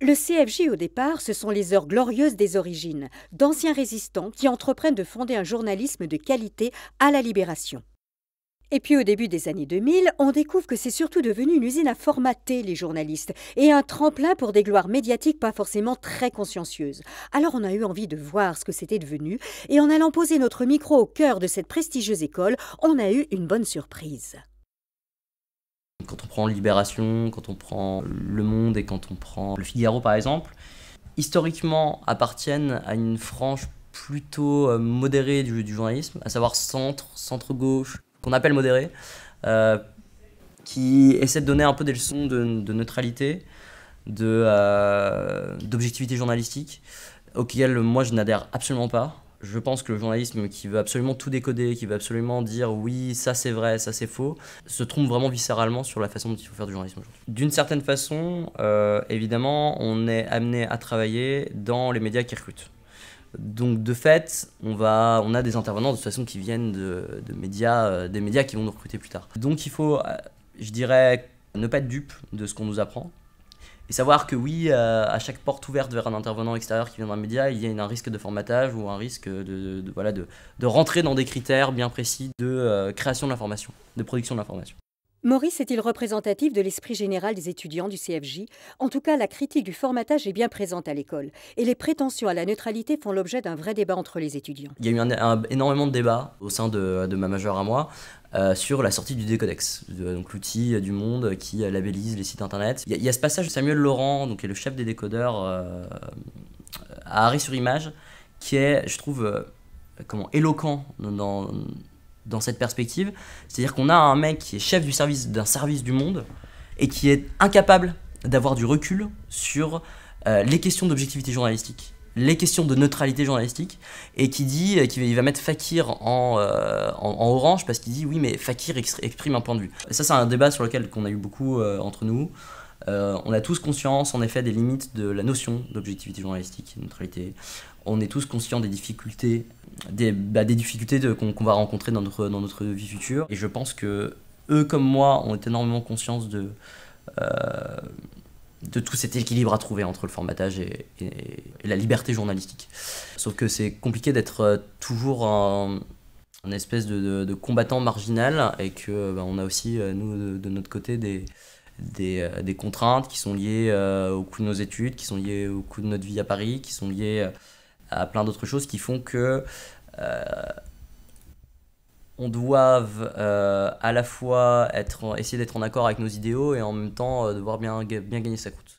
Le CFJ, au départ, ce sont les heures glorieuses des origines, d'anciens résistants qui entreprennent de fonder un journalisme de qualité à la Libération. Et puis au début des années 2000, on découvre que c'est surtout devenu une usine à formater les journalistes et un tremplin pour des gloires médiatiques pas forcément très consciencieuses. Alors on a eu envie de voir ce que c'était devenu et en allant poser notre micro au cœur de cette prestigieuse école, on a eu une bonne surprise. Quand on prend Libération, quand on prend Le Monde et quand on prend Le Figaro par exemple, historiquement appartiennent à une frange plutôt modérée du journalisme, à savoir centre-gauche, qu'on appelle modéré, qui essaie de donner un peu des leçons de neutralité, d'objectivité journalistique, auxquelles moi je n'adhère absolument pas. Je pense que le journalisme qui veut absolument tout décoder, qui veut absolument dire oui, ça c'est vrai, ça c'est faux, se trompe vraiment viscéralement sur la façon dont il faut faire du journalisme aujourd'hui. D'une certaine façon, évidemment, on est amené à travailler dans les médias qui recrutent. Donc de fait, on a des intervenants de toute façon qui viennent des médias qui vont nous recruter plus tard. Donc il faut, je dirais, ne pas être dupe de ce qu'on nous apprend. Et savoir que oui, à chaque porte ouverte vers un intervenant extérieur qui vient d'un média, il y a un risque de formatage ou un risque de rentrer dans des critères bien précis de création de l'information, de production de l'information. Maurice est-il représentatif de l'esprit général des étudiants du CFJ? En tout cas, la critique du formatage est bien présente à l'école et les prétentions à la neutralité font l'objet d'un vrai débat entre les étudiants. Il y a eu énormément de débats au sein de ma majeure à moi sur la sortie du Décodex, donc l'outil du Monde qui labellise les sites internet. Il y a ce passage de Samuel Laurent, donc, qui est le chef des décodeurs à Arrêt-sur-Image, qui est, je trouve, éloquent dans cette perspective. C'est-à-dire qu'on a un mec qui est chef d'un service du Monde et qui est incapable d'avoir du recul sur les questions d'objectivité journalistique, les questions de neutralité journalistique, et qui dit qu'il va mettre Fakir en orange parce qu'il dit oui mais Fakir exprime un point de vue. Et ça c'est un débat sur lequel on a eu beaucoup entre nous. On a tous conscience en effet des limites de la notion d'objectivité journalistique et de neutralité. On est tous conscients des difficultés, des difficultés qu'on va rencontrer dans notre vie future. Et je pense que eux comme moi ont énormément conscience de tout cet équilibre à trouver entre le formatage et la liberté journalistique. Sauf que c'est compliqué d'être toujours un espèce de combattant marginal et que on a aussi, nous, de notre côté, des contraintes qui sont liées au coût de nos études, qui sont liées au coût de notre vie à Paris, qui sont liées à plein d'autres choses qui font que on doive à la fois essayer d'être en accord avec nos idéaux et en même temps devoir bien gagner sa croûte.